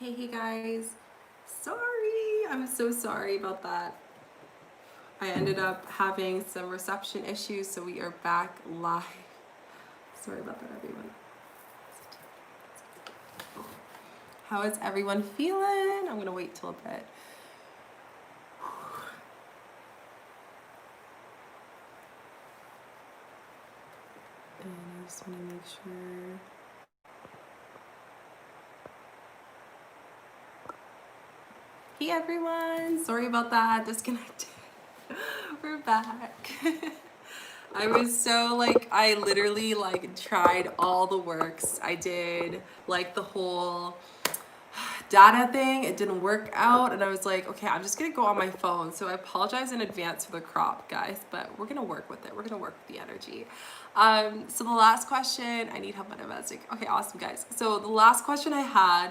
Hey guys, sorry, I'm so sorry about that. I ended up having some reception issues, so we are back live. Sorry about that, everyone. How is everyone feeling? I'm gonna wait till a bit. And I just wanna make sure. Hey everyone, sorry about that, disconnected. We're back. I was so I literally tried all the works. I did the whole data thing. It didn't work out, and I was like, okay, I'm just gonna go on my phone. So I apologize in advance for the crop, guys, but we're gonna work with it. We're gonna work with the energy. So the last question, I need help manifesting. Okay, awesome, guys. So the last question I had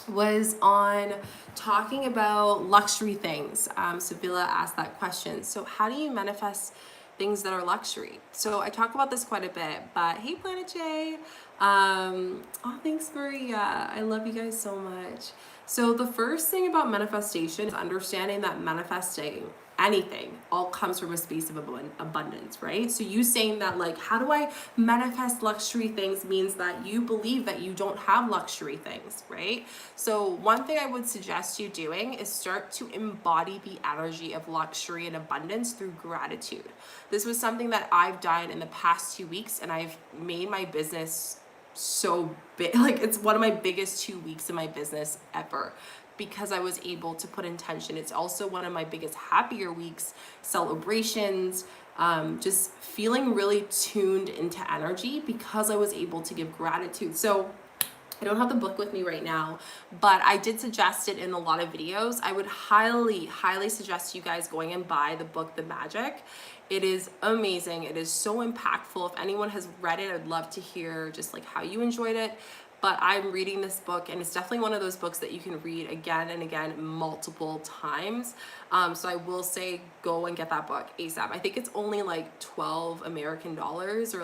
was on talking about luxury things. So Villa asked that question. So how do you manifest things that are luxury? So I talk about this quite a bit, but hey, Planet J. Oh, thanks, Maria. I love you guys so much. So the first thing about manifestation is understanding that manifesting anything all comes from a space of abundance, right? So you saying that how do I manifest luxury things means that you believe that you don't have luxury things, right? So one thing I would suggest you doing is start to embody the energy of luxury and abundance through gratitude. This was something that I've done in the past 2 weeks, and I've made my business so big. It's one of my biggest 2 weeks in my business ever, because I was able to put intention. It's also one of my biggest happier weeks, celebrations, just feeling really tuned into energy because I was able to give gratitude. So I don't have the book with me right now, but I did suggest it in a lot of videos. I would highly, highly suggest you guys going and buy the book, The Magic. It is amazing. It is so impactful. If anyone has read it, I'd love to hear just how you enjoyed it. But I'm reading this book, and it's definitely one of those books that you can read again and again multiple times. So I will say go and get that book ASAP. I think it's only 12 American dollars or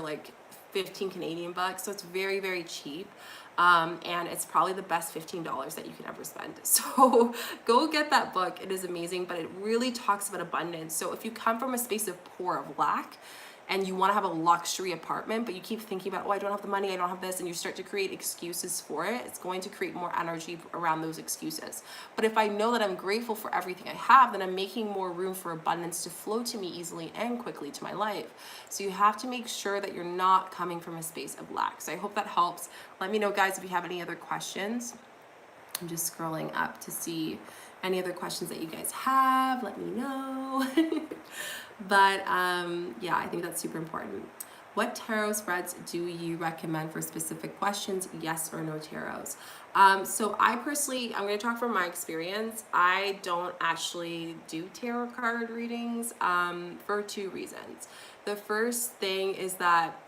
15 Canadian bucks. So it's very, very cheap. And it's probably the best $15 that you can ever spend. So go get that book. It is amazing, but it really talks about abundance. So if you come from a space of poor, of lack, and you want to have a luxury apartment, but you keep thinking about, oh, I don't have the money, I don't have this, and you start to create excuses for it, it's going to create more energy around those excuses. But if I know that I'm grateful for everything I have, then I'm making more room for abundance to flow to me easily and quickly to my life. So you have to make sure that you're not coming from a space of lack. So I hope that helps. Let me know, guys, if you have any other questions. I'm just scrolling up to see any other questions that you guys have. Let me know. But yeah, I think that's super important. What tarot spreads do you recommend for specific questions? Yes or no tarots? So I personally, I'm going to talk from my experience. I don't actually do tarot card readings for two reasons. The first thing is that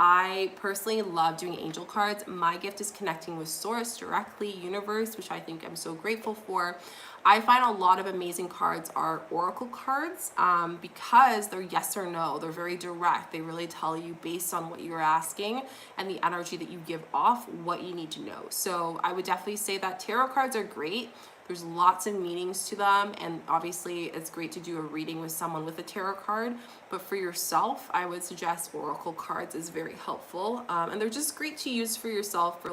I personally love doing angel cards. My gift is connecting with source directly, universe, which I think I'm so grateful for. I find a lot of amazing cards are oracle cards because they're yes or no. They're very direct. They really tell you based on what you're asking and the energy that you give off what you need to know. So I would definitely say that tarot cards are great. There's lots of meanings to them, and obviously it's great to do a reading with someone with a tarot card, but for yourself, I would suggest oracle cards is very helpful. And they're just great to use for yourself for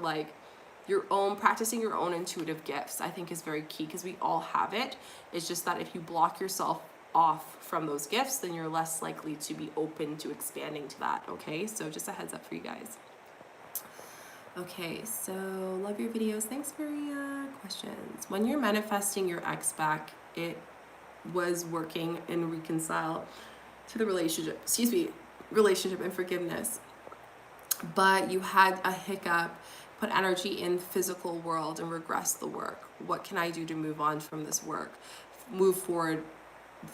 your own, practicing your own intuitive gifts, I think is very key because we all have it. It's just that if you block yourself off from those gifts, then you're less likely to be open to expanding to that, okay? So just a heads up for you guys. Okay, so love your videos. Thanks, Maria. Questions. When you're manifesting your ex back, it was working and reconcile to the relationship, relationship and forgiveness. But you had a hiccup, put energy in physical world and regress the work. What can I do to move on from this work? Move forward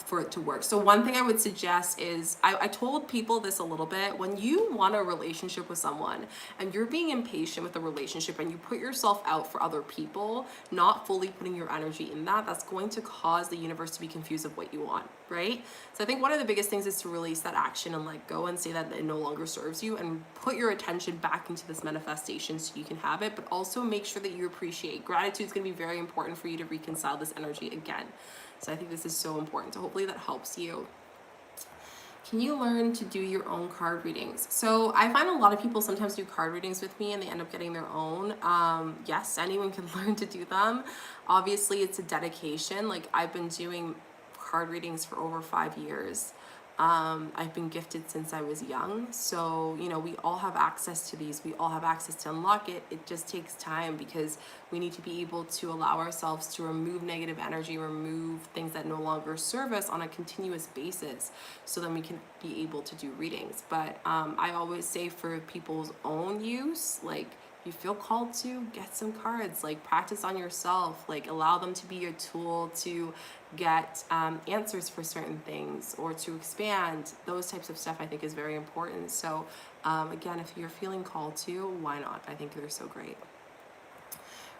for it to work. So one thing I would suggest is, I told people this a little bit, when you want a relationship with someone and you're being impatient with the relationship and you put yourself out for other people, not fully putting your energy in that, that's going to cause the universe to be confused of what you want, right? So I think one of the biggest things is to release that action and let go and say that it no longer serves you, and put your attention back into this manifestation so you can have it, but also make sure that you appreciate. Gratitude is going to be very important for you to reconcile this energy again. So I think this is so important. So hopefully that helps you. Can you learn to do your own card readings? So I find a lot of people sometimes do card readings with me and they end up getting their own. Yes, anyone can learn to do them. Obviously, it's a dedication. Like, I've been doing card readings for over 5 years. I've been gifted since I was young. So, you know, we all have access to these. We all have access to unlock it. It just takes time because we need to be able to allow ourselves to remove negative energy, remove things that no longer serve us on a continuous basis, so then we can be able to do readings. But I always say, for people's own use, like, you feel called to get some cards, like, practice on yourself, like, allow them to be your tool to get answers for certain things or to expand. Those types of stuff I think is very important. So again, if you're feeling called to, why not? I think they're so great.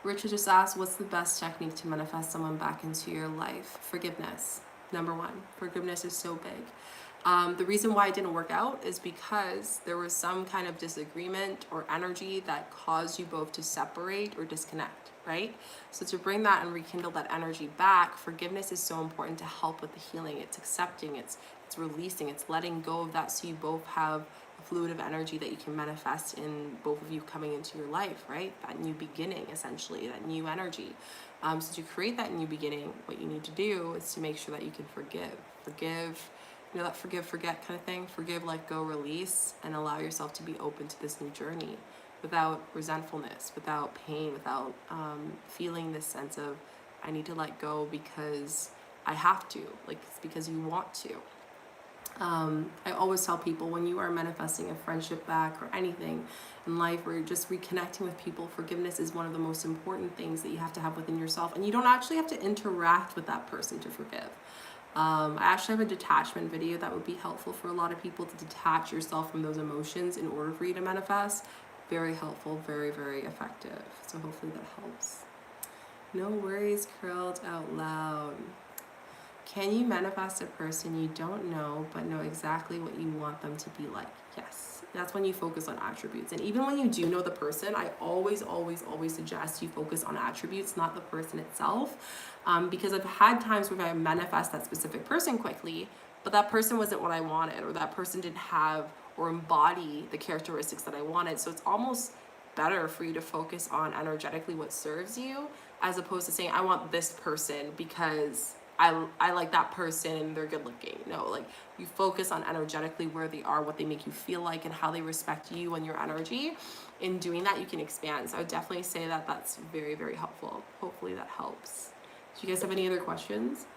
Richard just asked, what's the best technique to manifest someone back into your life? Forgiveness. Number one, forgiveness is so big. The reason why it didn't work out is because there was some kind of disagreement or energy that caused you both to separate or disconnect, right? So to bring that and rekindle that energy back, forgiveness is so important to help with the healing. It's accepting, it's releasing, it's letting go of that, so you both have a fluid of energy that you can manifest in both of you coming into your life, right? That new beginning, essentially, that new energy. So to create that new beginning, what you need to do is to make sure that you can forgive, you know, that forgive, forget kind of thing. Forgive, let go, release, and allow yourself to be open to this new journey without resentfulness, without pain, without feeling this sense of, I need to let go because I have to, like, it's because you want to. I always tell people, when you are manifesting a friendship back or anything in life, or you're just reconnecting with people, forgiveness is one of the most important things that you have to have within yourself. And you don't actually have to interact with that person to forgive. I actually have a detachment video that would be helpful for a lot of people, to detach yourself from those emotions in order for you to manifest. Very helpful, very, very effective. So hopefully that helps. No worries, curled out loud. Can you manifest a person you don't know but know exactly what you want them to be like? Yes. That's when you focus on attributes. And even when you do know the person, I always suggest you focus on attributes, not the person itself. Because I've had times where I manifest that specific person quickly, but that person wasn't what I wanted, or that person didn't have or embody the characteristics that I wanted. So it's almost better for you to focus on energetically what serves you, as opposed to saying, I want this person because I like that person and they're good looking. No, like, you focus on energetically where they are, what they make you feel like, and how they respect you and your energy. In doing that, you can expand. So I would definitely say that that's very, very helpful. Hopefully that helps. Do you guys have any other questions?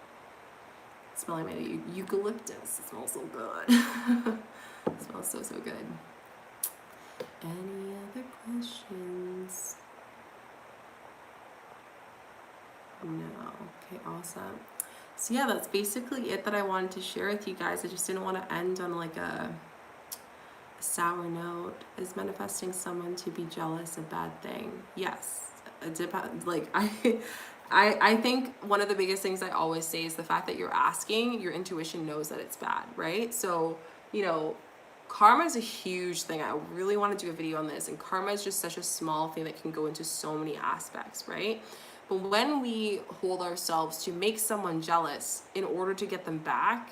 Smelling my eucalyptus. It smells so good. It smells so, so good. Any other questions? No. Okay, awesome. So yeah, that's basically it that I wanted to share with you guys. I just didn't want to end on like a sour note. Is manifesting someone to be jealous a bad thing? Yes. It depends. Like, I think one of the biggest things I always say is the fact that you're asking, your intuition knows that it's bad, right? So, you know, karma is a huge thing. I really want to do a video on this, and karma is just such a small thing that can go into so many aspects, right? But when we hold ourselves to make someone jealous in order to get them back,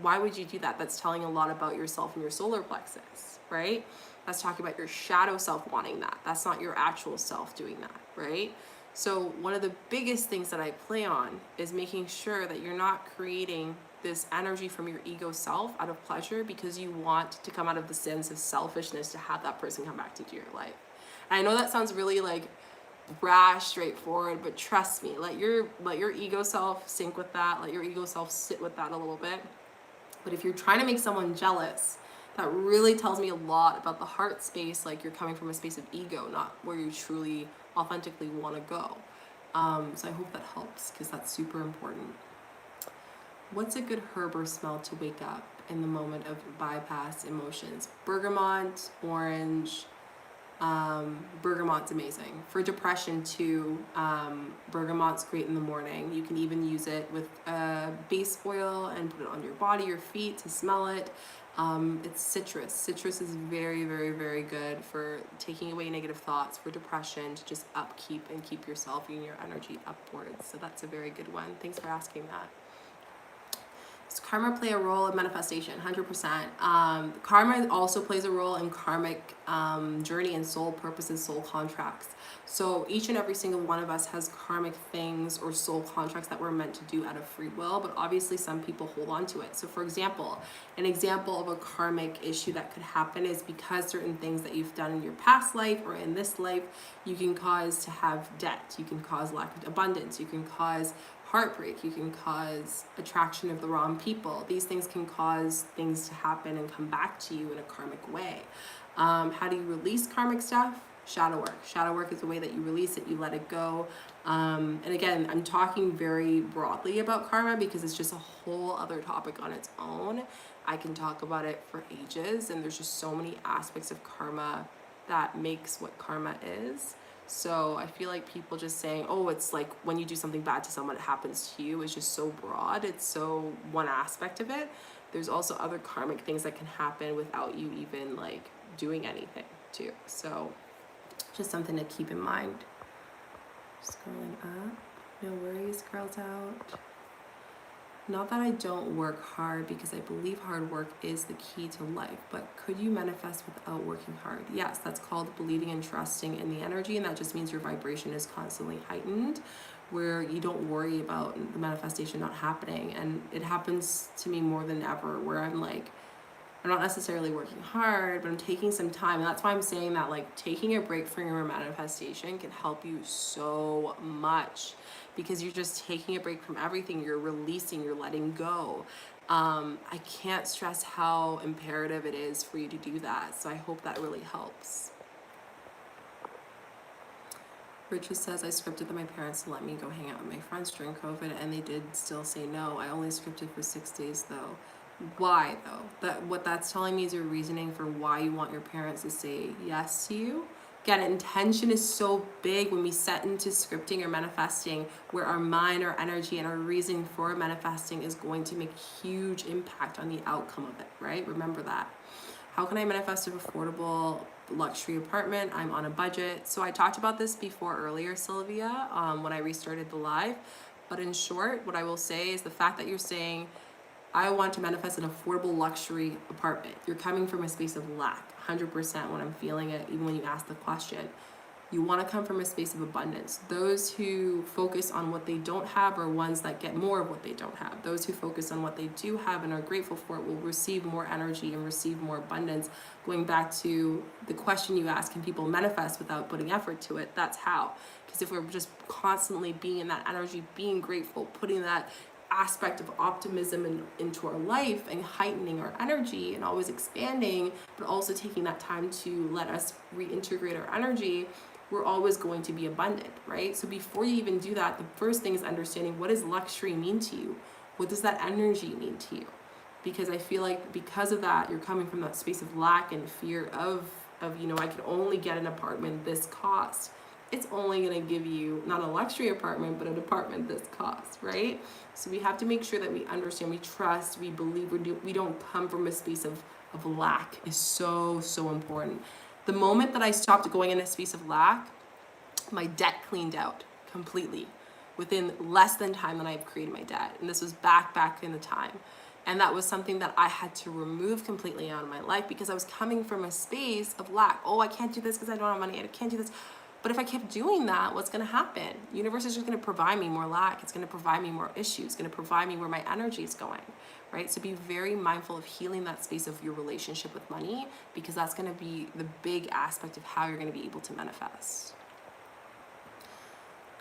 why would you do that? That's telling a lot about yourself and your solar plexus, right? That's talking about your shadow self wanting that. That's not your actual self doing that, right? So one of the biggest things that I play on is making sure that you're not creating this energy from your ego self out of pleasure because you want to come out of the sense of selfishness to have that person come back into your life. And I know that sounds really like brash, straightforward, but trust me, let your ego self sync with that, let your ego self sit with that a little bit. But if you're trying to make someone jealous, that really tells me a lot about the heart space, like you're coming from a space of ego, not where you truly authentically want to go. So I hope that helps, because that's super important. What's a good herb or smell to wake up in the moment of bypass emotions? Bergamot, orange. Bergamot's amazing. For depression too, bergamot's great in the morning. You can even use it with base oil and put it on your body, your feet to smell it. It's citrus. Citrus is very, very, very good for taking away negative thoughts, for depression, to just upkeep and keep yourself and your energy upwards. So that's a very good one. Thanks for asking that. Does karma play a role in manifestation? 100%. Karma also plays a role in karmic journey and soul purposes, soul contracts. So each and every single one of us has karmic things or soul contracts that we're meant to do out of free will, but obviously some people hold on to it. So for example, an example of a karmic issue that could happen is because certain things that you've done in your past life or in this life, you can cause to have debt, you can cause lack of abundance, you can cause heartbreak, you can cause attraction of the wrong people. These things can cause things to happen and come back to you in a karmic way. How do you release karmic stuff? Shadow work. Shadow work is the way that you release it, you let it go. And again, I'm talking very broadly about karma because it's just a whole other topic on its own. I can talk about it for ages, and there's just so many aspects of karma that makes what karma is. So I feel like people just saying, oh, it's like when you do something bad to someone, it happens to you, is just so broad. It's so one aspect of it. There's also other karmic things that can happen without you even like doing anything too. So just something to keep in mind. Scrolling up. No worries, girls out. Not that I don't work hard, because I believe hard work is the key to life, but could you manifest without working hard? Yes, that's called believing and trusting in the energy, and that just means your vibration is constantly heightened, where you don't worry about the manifestation not happening. And it happens to me more than ever, where I'm like, I'm not necessarily working hard, but I'm taking some time. And that's why I'm saying that like taking a break from your manifestation can help you so much, because you're just taking a break from everything. You're releasing, you're letting go. I can't stress how imperative it is for you to do that. So I hope that really helps. Richard says, I scripted that my parents to let me go hang out with my friends during COVID, and they did still say no. I only scripted for 6 days though. Why though? What that's telling me is your reasoning for why you want your parents to say yes to you. Again, intention is so big when we set into scripting or manifesting, where our mind, our energy, and our reason for manifesting is going to make huge impact on the outcome of it, right? Remember that. How can I manifest an affordable luxury apartment? I'm on a budget. So I talked about this before earlier, Sylvia, when I restarted the live. But in short, what I will say is the fact that you're saying, I want to manifest an affordable luxury apartment. You're coming from a space of lack, 100% when I'm feeling it, even when you ask the question. You want to come from a space of abundance. Those who focus on what they don't have are ones that get more of what they don't have. Those who focus on what they do have and are grateful for it will receive more energy and receive more abundance. Going back to the question you asked, can people manifest without putting effort to it? That's how. Because if we're just constantly being in that energy, being grateful, putting that aspect of optimism into our life and heightening our energy and always expanding, but also taking that time to let us reintegrate our energy, we're always going to be abundant, right? So before you even do that, the first thing is understanding, what does luxury mean to you? What does that energy mean to you? Because I feel like because of that, you're coming from that space of lack and fear of I could only get an apartment this cost. It's only going to give you not a luxury apartment, but an apartment this cost, right? So we have to make sure that we understand, we trust, we believe, we don't come from a space of lack is so, so important. The moment that I stopped going in a space of lack, my debt cleaned out completely within less than time than I've created my debt. And this was back in the time. And that was something that I had to remove completely out of my life, because I was coming from a space of lack. Oh, I can't do this because I don't have money. I can't do this. But if I kept doing that, what's going to happen? The universe is just going to provide me more lack. It's going to provide me more issues. It's going to provide me where my energy is going, right? So be very mindful of healing that space of your relationship with money, because that's going to be the big aspect of how you're going to be able to manifest.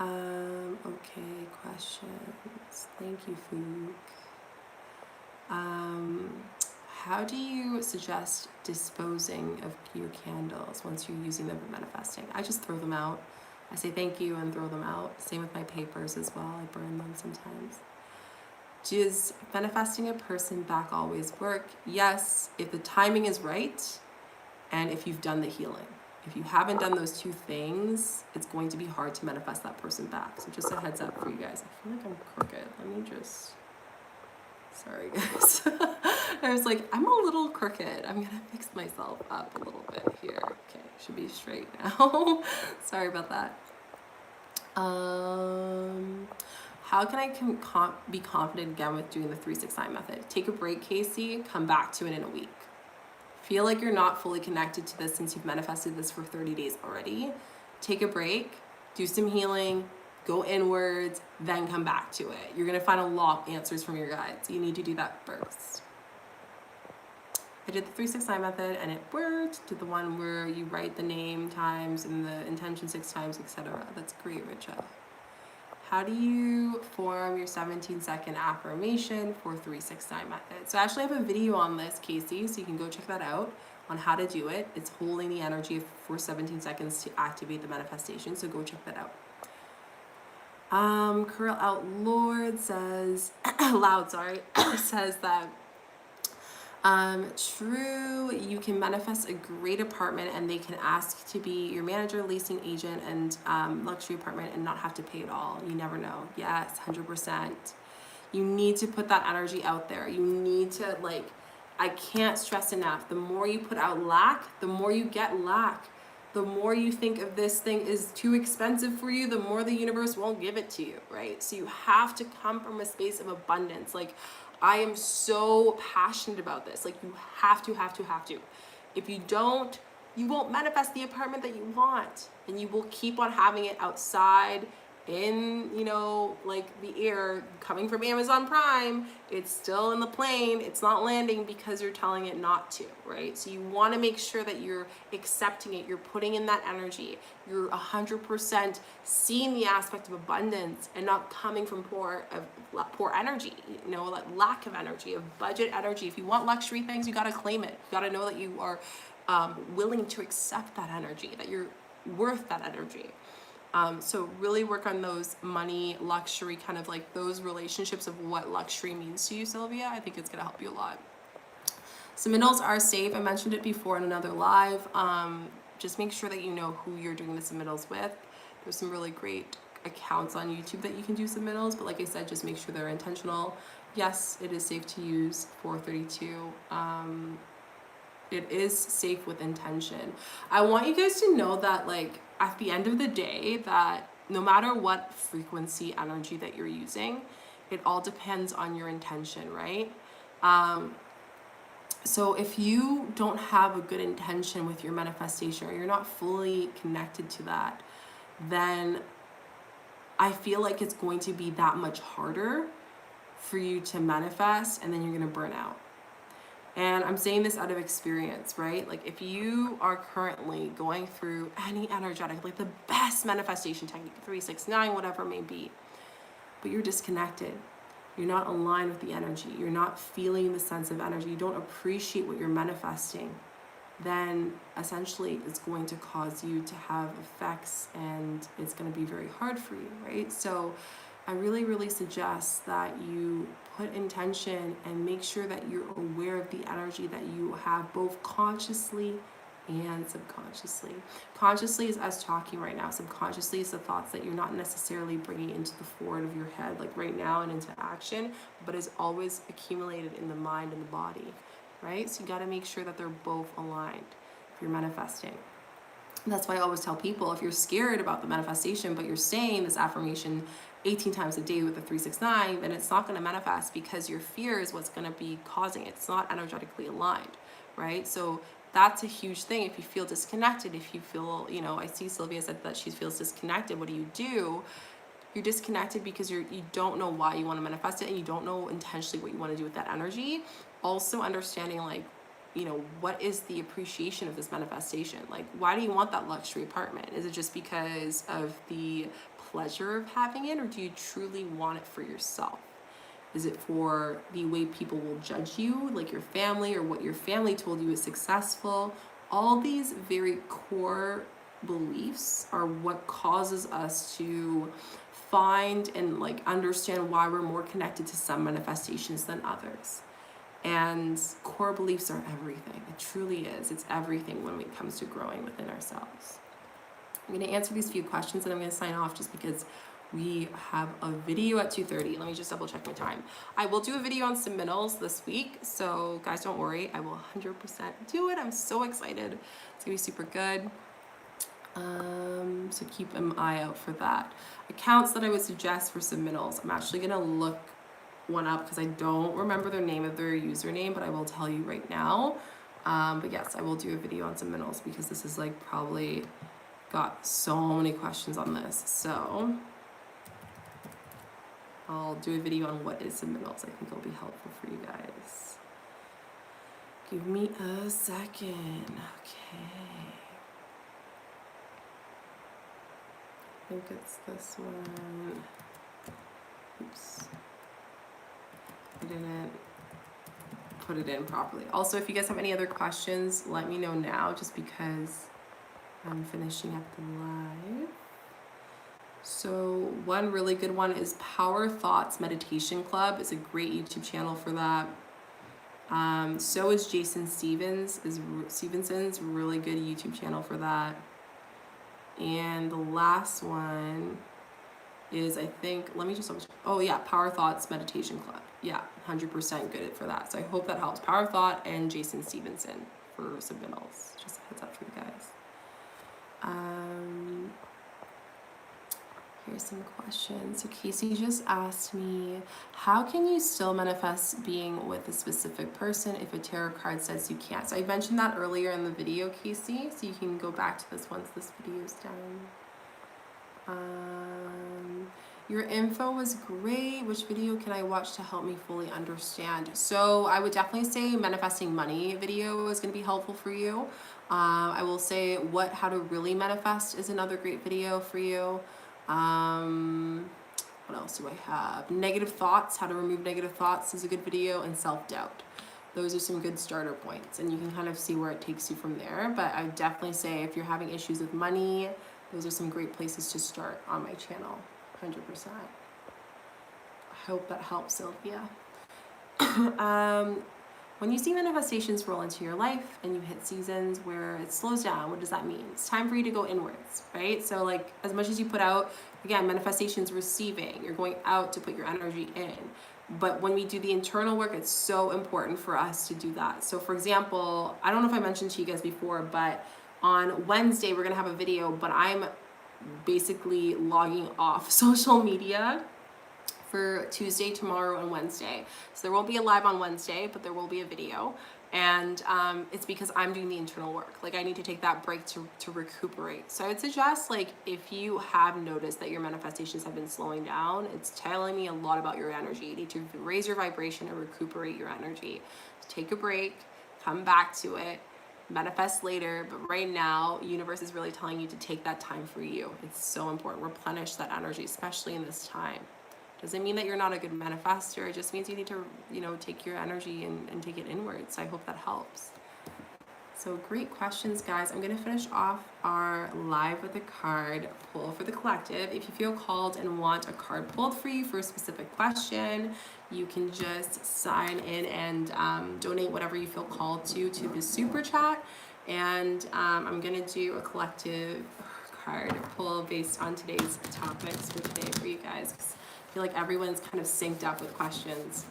Okay, questions. Thank you, Fook. How do you suggest disposing of your candles once you're using them for manifesting? I just throw them out. I say thank you and throw them out. Same with my papers as well. I burn them sometimes. Does manifesting a person back always work? Yes, if the timing is right and if you've done the healing. If you haven't done those two things, it's going to be hard to manifest that person back. So just a heads up for you guys. I feel like I'm crooked. Let me just, sorry guys. I was like, I'm a little crooked. I'm gonna fix myself up a little bit here. Okay, should be straight now. Sorry about that. How can I be confident again with doing the 369 method? Take a break, Casey. Come back to it in a week. Feel like you're not fully connected to this since you've manifested this for 30 days already. Take a break, do some healing, go inwards, then come back to it. You're gonna find a lot of answers from your guides. You need to do that first. I did the 369 method and it worked. Did the one where you write the name times and the intention 6 times, etc. That's great, Richa. How do you form your 17-second affirmation for 369 method? So I actually have a video on this, Casey, so you can go check that out on how to do it. It's holding the energy for 17 seconds to activate the manifestation, so go check that out. Curl Out Lord says, says that true, you can manifest a great apartment and they can ask to be your manager, leasing agent, and luxury apartment and not have to pay it all. You never know. Yes, 100%. You need to put that energy out there. You need to, like, I can't stress enough. The more you put out lack, the more you get lack. The more you think of this thing is too expensive for you, the more the universe won't give it to you, right? So you have to come from a space of abundance. Like, I am so passionate about this. Like, you have to. If you don't, you won't manifest the apartment that you want, and you will keep on having it outside in, you know, like the air coming from Amazon Prime. It's still in the plane. It's not landing because you're telling it not to, right? So you want to make sure that you're accepting it. You're putting in that energy. You're 100% seeing the aspect of abundance and not coming from poor energy, you know, like lack of energy, of budget energy. If you want luxury things, you got to claim it. You got to know that you are willing to accept that energy, that you're worth that energy. So really work on those money, luxury, kind of like those relationships of what luxury means to you, Sylvia. I think it's going to help you a lot. Submittals are safe. I mentioned it before in another live. Just make sure that you know who you're doing the submittals with. There's some really great accounts on YouTube that you can do submittals, but like I said, just make sure they're intentional. Yes, it is safe to use 432. It is safe with intention. I want you guys to know that, like, at the end of the day, that no matter what frequency energy that you're using, it all depends on your intention, right? So if you don't have a good intention with your manifestation, or you're not fully connected to that, then I feel like it's going to be that much harder for you to manifest, and then you're going to burn out. And I'm saying this out of experience, right? Like, if you are currently going through any energetic, like the best manifestation technique, 369, whatever it may be, but you're disconnected, you're not aligned with the energy, you're not feeling the sense of energy, you don't appreciate what you're manifesting, then essentially it's going to cause you to have effects, and it's going to be very hard for you, right? So I really, really suggest that you put intention and make sure that you're aware of the energy that you have, both consciously and subconsciously. Consciously is us talking right now. Subconsciously is the thoughts that you're not necessarily bringing into the forward of your head, like right now, and into action, but is always accumulated in the mind and the body, right? So you got to make sure that they're both aligned if you're manifesting. And that's why I always tell people, if you're scared about the manifestation, but you're saying this affirmation 18 times a day with the 369, then it's not going to manifest, because your fear is what's going to be causing it. It's not energetically aligned, right? So that's a huge thing. If you feel disconnected, if you feel, you know, I see Sylvia said that she feels disconnected. What do? You're disconnected because you don't know why you want to manifest it, and you don't know intentionally what you want to do with that energy. Also understanding, like, you know, what is the appreciation of this manifestation? Like, why do you want that luxury apartment? Is it just because of the pleasure of having it, or do you truly want it for yourself? Is it for the way people will judge you, like your family, or what your family told you is successful? All these very core beliefs are what causes us to find and like understand why we're more connected to some manifestations than others. And core beliefs are everything. It truly is. It's everything when it comes to growing within ourselves. I'm going to answer these few questions and I'm going to sign off just because we have a video at 2:30. Let me just double check my time. I will do a video on submittals this week, so guys, don't worry. I will 100% do it. I'm so excited. It's going to be super good. So keep an eye out for that. Accounts that I would suggest for submittals. I'm actually going to look one up because I don't remember their name of their username, but I will tell you right now. But yes, I will do a video on submittals because this is like probably got so many questions on this. So I'll do a video on what is submittals. I think it'll be helpful for you guys. Give me a second. Okay. I think it's this one. Oops. I didn't put it in properly. Also, if you guys have any other questions, let me know now just because I'm finishing up the live. So one really good one is Power Thoughts Meditation Club. It's a great YouTube channel for that. So is Jason Stevenson's really good YouTube channel for that. And the last one is, I think, let me just double check. Oh yeah, Power Thoughts Meditation Club. Yeah, 100% good for that. So I hope that helps. Power Thought and Jason Stevenson for submittals. Just a heads up for you guys. Here's some questions. So Casey just asked me, how can you still manifest being with a specific person if a tarot card says you can't? So I mentioned that earlier in the video, Casey, so you can go back to this once this video is done. Your info was great. Which video can I watch to help me fully understand? So I would definitely say Manifesting Money video is going to be helpful for you. I will say how to really manifest is another great video for you. What else do I have? Negative thoughts, how to remove negative thoughts is a good video, and self-doubt. Those are some good starter points, and you can kind of see where it takes you from there. But I would definitely say if you're having issues with money, those are some great places to start on my channel, 100%. I hope that helps, Sylvia. When you see manifestations roll into your life and you hit seasons where it slows down, what does that mean? It's time for you to go inwards, right? So like as much as you put out, again, manifestations receiving, you're going out to put your energy in. But when we do the internal work, it's so important for us to do that. So for example, I don't know if I mentioned to you guys before, but on Wednesday, we're gonna have a video, but I'm basically logging off social media for Tuesday, tomorrow, and Wednesday. So there won't be a live on Wednesday, but there will be a video. And it's because I'm doing the internal work. Like I need to take that break to recuperate. So I would suggest, like, if you have noticed that your manifestations have been slowing down, it's telling me a lot about your energy. You need to raise your vibration and recuperate your energy. So take a break, come back to it, manifest later. But right now, universe is really telling you to take that time for you. It's so important. Replenish that energy, especially in this time. Doesn't mean that you're not a good manifester. It just means you need to, take your energy and take it inwards. So I hope that helps. So great questions, guys. I'm going to finish off our live with a card pull for the collective. If you feel called and want a card pulled for you for a specific question, you can just sign in and donate whatever you feel called to the super chat. And I'm going to do a collective card pull based on today's topics for today for you guys. I feel like everyone's kind of synced up with questions,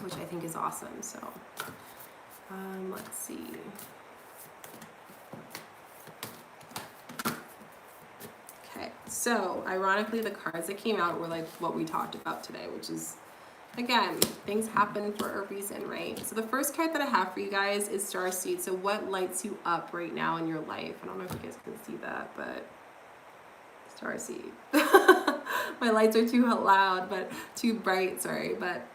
which I think is awesome. So let's see. Okay, so ironically, the cards that came out were like what we talked about today, which is, again, things happen for a reason, right? So the first card that I have for you guys is Starseed. So what lights you up right now in your life? I don't know if you guys can see that, but Starseed. My lights are too loud, but too bright, sorry. But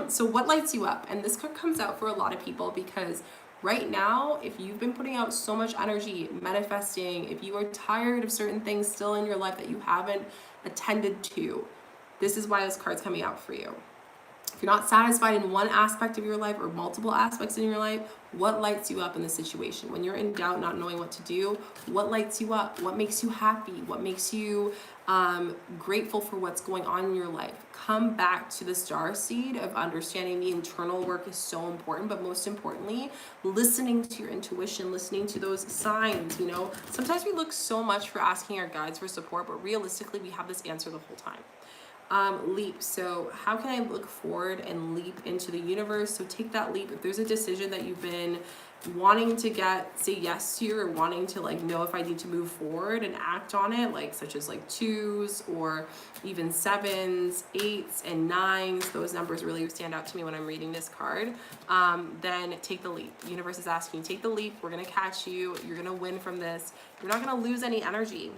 so what lights you up? And this card comes out for a lot of people because right now, if you've been putting out so much energy, manifesting, if you are tired of certain things still in your life that you haven't attended to, this is why this card's coming out for you. If you're not satisfied in one aspect of your life or multiple aspects in your life, what lights you up in the situation? When you're in doubt, not knowing what to do, what lights you up? What makes you happy? What makes you grateful for what's going on in your life? Come back to the star seed of understanding the internal work is so important, but most importantly, listening to your intuition, listening to those signs. You know, sometimes we look so much for asking our guides for support, but realistically, we have this answer the whole time. Leap. So how can I look forward and leap into the universe? So take that leap. If there's a decision that you've been wanting to say yes to, or wanting to like know if I need to move forward and act on it, like such as like 2s or even 7s, 8s, and 9s, those numbers really stand out to me when I'm reading this card. Then take the leap. The universe is asking you, take the leap. We're gonna catch you. You're gonna win from this. You're not gonna lose any energy.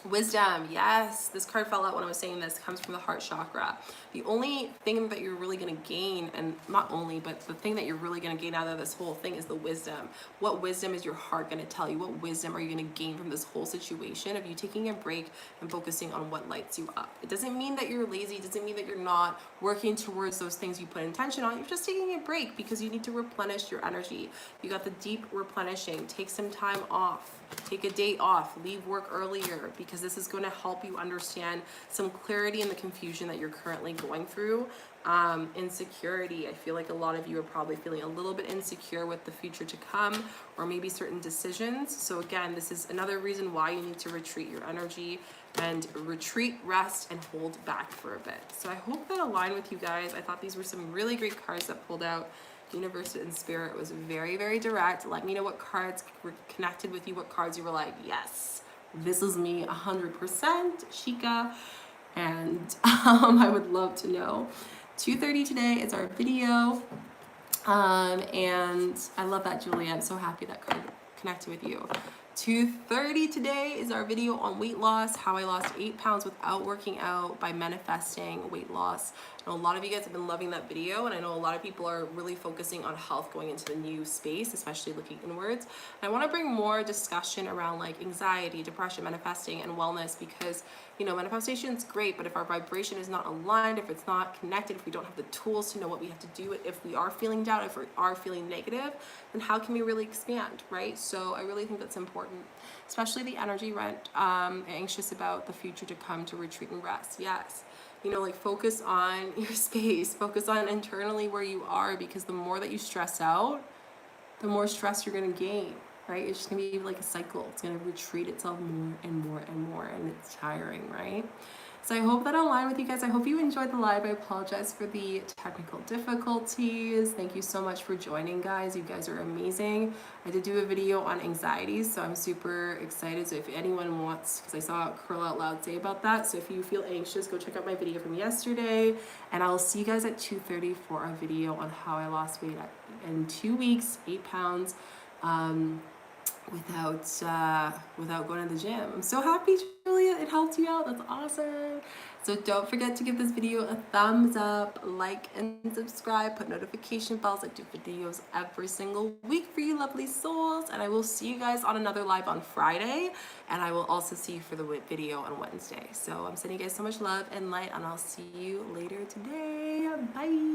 Wisdom, yes, this card fell out when I was saying this, comes from the heart chakra. The only thing that you're really going to gain, and not only, but the thing that you're really going to gain out of this whole thing is the wisdom. What wisdom is your heart going to tell you? What wisdom are you going to gain from this whole situation of you taking a break and focusing on what lights you up? It doesn't mean that you're lazy. It doesn't mean that you're not working towards those things you put intention on. You're just taking a break because you need to replenish your energy. You got the deep replenishing. Take some time off. Take a day off, leave work earlier, because this is going to help you understand some clarity in the confusion that you're currently going through. Insecurity. I feel like a lot of you are probably feeling a little bit insecure with the future to come, or maybe certain decisions. So again, this is another reason why you need to retreat your energy and retreat, rest, and hold back for a bit. So I hope that aligned with you guys. I thought these were some really great cards that pulled out. Universe and Spirit was very, very direct. Let me know what cards were connected with you, what cards you were like, yes, this is me 100%, Shika. And I would love to know. 2:30 today is our video. And I love that, Julia. I'm so happy that card connected with you. 2:30 today is our video on weight loss, how I lost 8 pounds without working out by manifesting weight loss. I know a lot of you guys have been loving that video, and I know a lot of people are really focusing on health going into the new space, especially looking inwards. And I want to bring more discussion around like anxiety, depression, manifesting, and wellness, because you know, manifestation is great, but if our vibration is not aligned, if it's not connected, if we don't have the tools to know what we have to do, if we are feeling doubt, if we are feeling negative, then how can we really expand, right? So I really think that's important, especially the energy rent, anxious about the future to come, to retreat and rest. Yes. You know, like focus on your space, focus on internally where you are, because the more that you stress out, the more stress you're going to gain. Right? It's just gonna be like a cycle. It's gonna retreat itself more and more and more, and it's tiring, right? So I hope that aligned with you guys. I hope you enjoyed the live. I apologize for the technical difficulties. Thank you so much for joining, guys. You guys are amazing. I did do a video on anxieties, so I'm super excited. So if anyone wants, because I saw Curl Out Loud say about that, so if you feel anxious, go check out my video from yesterday, and I'll see you guys at 2:30 for our video on how I lost weight in 2 weeks, 8 pounds. Without going to the gym. I'm so happy, Julia, it helped you out. That's awesome. So don't forget to give this video a thumbs up, like and subscribe, put notification bells. I do videos every single week for you lovely souls, and I will see you guys on another live on Friday, and I will also see you for the video on Wednesday. So I'm sending you guys so much love and light, and I'll see you later today. Bye.